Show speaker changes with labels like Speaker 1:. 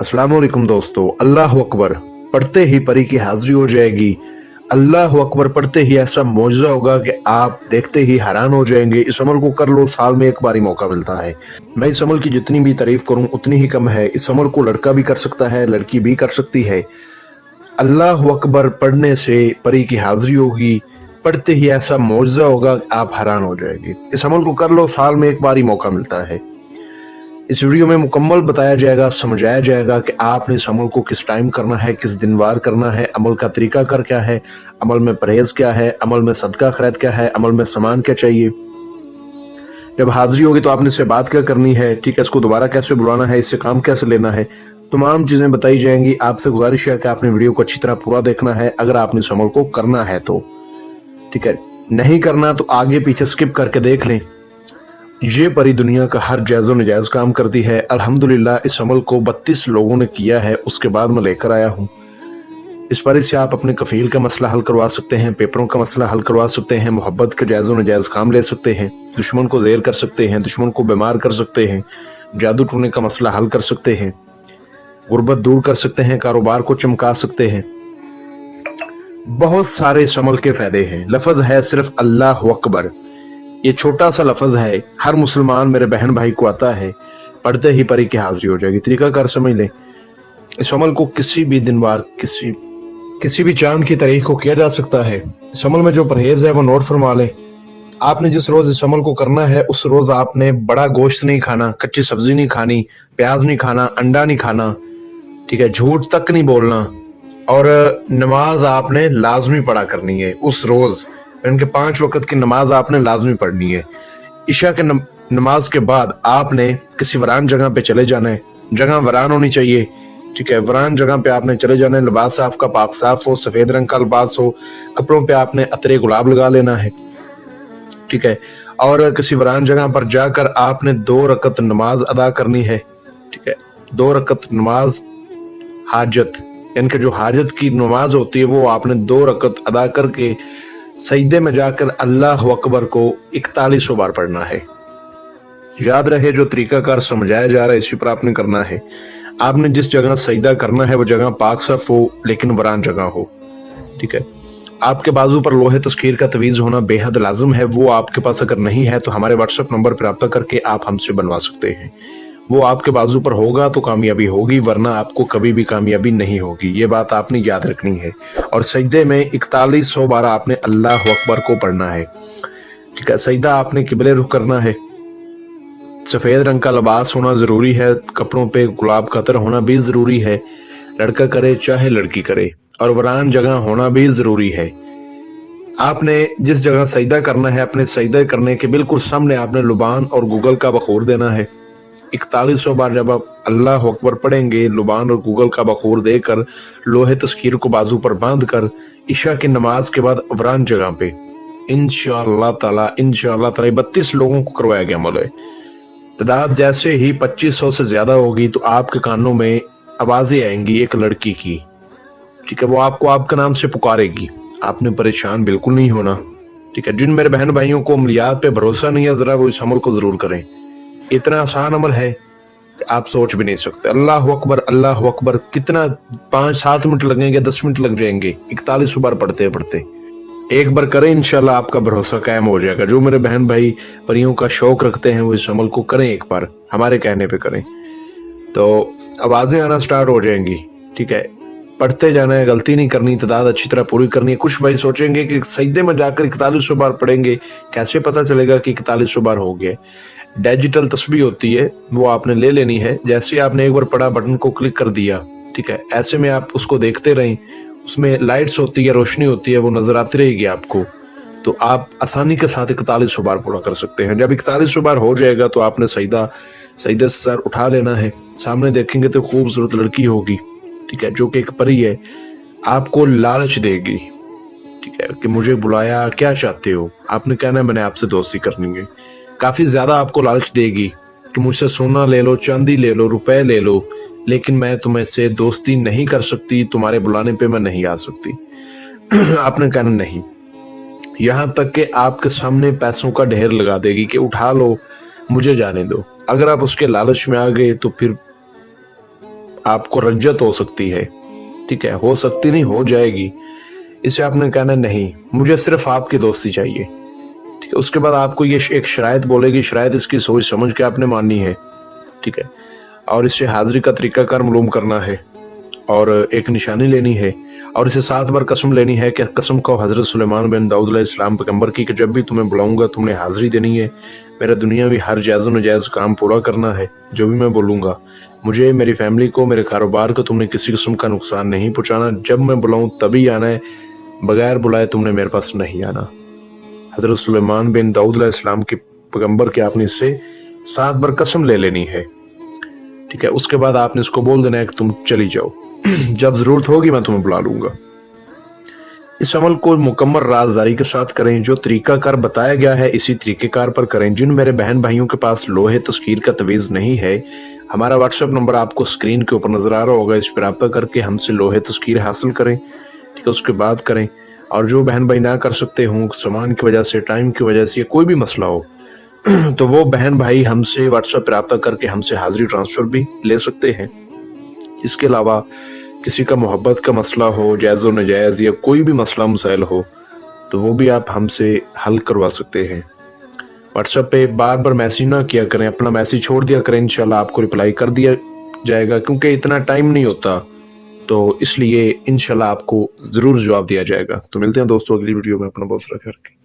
Speaker 1: अस्सलाम वालेकुम दोस्तों। अल्लाह अकबर पढ़ते ही परी की हाजिरी हो जाएगी। अल्लाह अकबर पढ़ते ही ऐसा मौजज़ा होगा कि आप देखते ही हैरान हो जाएंगे। इस अमल को कर लो, साल में एक बार ही मौका मिलता है। मैं इस अमल की जितनी भी तारीफ करूं उतनी ही कम है। इस अमल को लड़का भी कर सकता है, लड़की भी कर सकती है। अल्लाह अकबर पढ़ने से परी की हाजिरी होगी, पढ़ते ही ऐसा मौजज़ा होगा आप हैरान हो जाएंगे। इस अमल को कर लो, साल में एक बार ही मौका मिलता है। इस वीडियो में मुकम्मल बताया जाएगा, समझाया जाएगा कि आपने इस अमल को किस टाइम करना है, किस दिन वार करना है, अमल का तरीका कर क्या है, अमल में परहेज क्या है, अमल में सदका खैरत क्या है, अमल में सामान क्या चाहिए। जब हाजिरी होगी तो आपने इससे बात क्या करनी है, ठीक है, इसको दोबारा कैसे बुलाना है, इससे काम कैसे लेना है, तमाम चीज़ें बताई जाएंगी। आपसे गुजारिश है कि आपने वीडियो को अच्छी तरह पूरा देखना है अगर आपने इस अमल को करना है तो, ठीक है। नहीं करना तो आगे पीछे स्किप करके देख लें। ये परी दुनिया का हर जायज़ नजायज़ काम करती है। अल्हम्दुलिल्लाह इस अमल को 32 लोगों ने किया है, उसके बाद मैं लेकर आया हूँ। इस परी से आप अपने कफील का मसला हल करवा सकते हैं, पेपरों का मसला हल करवा सकते हैं, मोहब्बत के जायज़ नजायज़ काम ले सकते हैं, दुश्मन को ज़ेर कर सकते हैं, दुश्मन को बीमार कर सकते हैं, जादू टूने का मसला हल कर सकते हैं, गुर्बत दूर कर सकते हैं, कारोबार को चमका सकते हैं। बहुत सारे इस अमल के फ़ायदे हैं। लफ्ज़ है सिर्फ अल्लाह अकबर। ये छोटा सा लफ्ज़ है, हर मुसलमान मेरे बहन भाई को आता है, पढ़ते ही परी की हाजिरी हो जाएगी। तरीका कार समझ लें। इस अमल को किसी भी दिन बार किसी भी चांद की तारीख को किया जा सकता है। इस अमल में जो परहेज है वो नोट फरमा लें। आपने जिस रोज़ इस अमल को करना है उस रोज़ आपने बड़ा गोश्त नहीं खाना, कच्ची सब्जी नहीं खानी, प्याज नहीं खाना, अंडा नहीं खाना, ठीक है, झूठ तक नहीं बोलना, और नमाज आपने लाजमी पढ़ा करनी है उस रोज़। इनके 5 वक्त की नमाज आपने लाजमी पढ़नी है। इशा के नमाज के बाद आपने किसी वरान जगह पे चले जाना है। जगह वरान होनी चाहिए, ठीक है, वरान जगह पे आपने चले जाना है। लिबास आपका पाक साफ हो, सफेद रंग का लिबास हो, कपड़ों पे आपने अतरे गुलाब लगा लेना है, ठीक है, और किसी वरान जगह पर जाकर आपने 2 रकत नमाज अदा करनी है, ठीक है। 2 रकत नमाज हाजत, यानी कि जो हाजत की नमाज होती है वो आपने 2 रकत अदा करके सजदे में जाकर अल्लाह अकबर को 4100 बार पढ़ना है। याद रहे जो तरीकाकार समझाया जा रहा है इसी पर आपने करना है। आपने जिस जगह सजदा करना है वो जगह पाक साफ हो लेकिन वरान जगह हो, ठीक है। आपके बाजू पर लोहे तस्कीर का तवीज़ होना बेहद लाजम है। वो आपके पास अगर नहीं है तो हमारे व्हाट्सएप नंबर पर रब्ता करके आप हमसे बनवा सकते हैं। वो आपके बाजू पर होगा तो कामयाबी होगी, वरना आपको कभी भी कामयाबी नहीं होगी। ये बात आपने याद रखनी है। और सजदे में 4100 बार आपने अल्लाह अकबर को पढ़ना है, ठीक है। सजदा आपने किबले रुख करना है। सफ़ेद रंग का लिबास होना ज़रूरी है, कपड़ों पे गुलाब का अतर होना भी ज़रूरी है, लड़का करे चाहे लड़की करे, और वरान जगह होना भी ज़रूरी है। आपने जिस जगह सजदा करना है अपने सजदा करने के बिल्कुल सामने आपने लुबान और गूगल का बखूर देना है। 4100 बार जब आप अल्लाह अकबर पढ़ेंगे, लुबान और गूगल का बखूर देकर लोहे तस्कीर को बाजू पर बांध कर इशा की नमाज के बाद वरान जगह पे इंशाअल्लाह ताला 32 लोगों को करवाया गया अमल है। तादाद जैसे ही 2500 से ज्यादा होगी तो आपके कानों में आवाजें आएंगी एक लड़की की, ठीक है, वो आपको आपके नाम से पुकारेगी। आपने परेशान बिल्कुल नहीं होना, ठीक है। जिन मेरे बहन भाइयों को अमलियात पे भरोसा नहीं है जरा वो इस अमल को जरूर करें। इतना आसान अमल है कि आप सोच भी नहीं सकते। अल्लाह अकबर कितना 5-7 मिनट लगेंगे, 10 मिनट लग जाएंगे 4100 बार पढ़ते पढ़ते। एक बार करें, इंशाल्लाह आपका भरोसा कायम हो जाएगा। जो मेरे बहन भाई परियों का शौक रखते हैं वो इस अमल को करें, एक बार हमारे कहने पे करें तो आवाजें आना स्टार्ट हो जाएंगी, ठीक है। पढ़ते जाना है, गलती नहीं करनी, तादाद अच्छी तरह पूरी करनी है। कुछ भाई सोचेंगे कि सजदे में जाकर 4100 बार पढ़ेंगे, कैसे पता चलेगा कि 4100 बार हो गया। डिजिटल तस्बीह होती है वो आपने ले लेनी है। जैसे आपने एक बार पढ़ा बटन को क्लिक कर दिया, ठीक है, ऐसे में आप उसको देखते रहें। उसमें लाइट्स होती है, रोशनी होती है, वो नजर आती रहेगी आपको, तो आप आसानी के साथ 4100 बार पूरा कर सकते हैं। जब 4100 बार हो जाएगा तो आपने सजदे से सर उठा लेना है। सामने देखेंगे तो खूबसूरत लड़की होगी, ठीक है, जो कि एक परी है, आपको लालच देगी, ठीक है, कि मुझे बुलाया, क्या चाहते हो। आपने कहना है मैंने आपसे दोस्ती करनी है। काफी ज्यादा आपको लालच देगी कि मुझसे सोना ले लो, चांदी ले लो, रुपए ले लो, लेकिन मैं तुम्हें से दोस्ती नहीं कर सकती, तुम्हारे बुलाने पे मैं नहीं आ सकती। आपने कहना नहीं। यहाँ तक कि आपके सामने पैसों का ढेर लगा देगी कि उठा लो, मुझे जाने दो। अगर आप उसके लालच में आ गए तो फिर आपको रज्जत हो सकती है, ठीक है, हो सकती नहीं, हो जाएगी। इसे आपने कहना नहीं, मुझे सिर्फ आपकी दोस्ती चाहिए, ठीक है। उसके बाद आपको ये एक शराइत बोलेगी, शराइत इसकी सोच समझ के आपने माननी है, ठीक है। और इससे हाजिरी का तरीकाकार मालूम करना है और एक निशानी लेनी है और इसे 7 बार कसम लेनी है कि कसम को हज़रत सुलेमान बिन दाऊद अलैहिस्सलाम पैगंबर की कि जब भी तुम्हें बुलाऊंगा तुमने हाजिरी देनी है, मेरा दुनियावी हर जायज़ नजायज़ काम पूरा करना है, जो भी मैं बोलूँगा, मुझे, मेरी फैमिली को, मेरे कारोबार को तुमने किसी किस्म का नुकसान नहीं पहुँचाना, जब मैं बुलाऊँ तभी आना है, बगैर बुलाए तुमने मेरे पास नहीं आना। हज़रत सुलेमान बिन दाऊद अलैहिस्सलाम के पैगंबर के आपने इससे 7 बार कसम ले लेनी है, ठीक है। उसके बाद आपने इसको बोल देना है कि तुम चली जाओ, जब जरूरत होगी मैं तुम्हें बुला लूंगा। इस अमल को मुकम्मल राजदारी के साथ करें, जो तरीकाकार बताया गया है इसी तरीकेकार पर करें। जिन मेरे बहन भाइयों के पास लोहे तस्कीर का तवीज़ नहीं है, हमारा व्हाट्सएप नंबर आपको स्क्रीन के ऊपर नजर आ रहा होगा, इस पर रब्ता करके हमसे लोहे तस्कीर हासिल करें, ठीक है। उसके बाद करें। और जो बहन भाई ना कर सकते हों, सामान की वजह से, टाइम की वजह से, कोई भी मसला हो, तो वो बहन भाई हमसे व्हाट्सएप पर रब्ता करके हमसे हाजिरी ट्रांसफ़र भी ले सकते हैं। इसके अलावा किसी का मोहब्बत का मसला हो, जायज़ व नाजायज़, या कोई भी मसला मसाइल हो, तो वो भी आप हमसे हल करवा सकते हैं। व्हाट्सएप पे बार बार मैसेज ना किया करें, अपना मैसेज छोड़ दिया करें, इंशाल्लाह आपको रिप्लाई कर दिया जाएगा, क्योंकि इतना टाइम नहीं होता, तो इसलिए इंशाल्लाह आपको ज़रूर जवाब दिया जाएगा। तो मिलते हैं दोस्तों अगली वीडियो में, अपना बहुत सारा ख्याल रखें।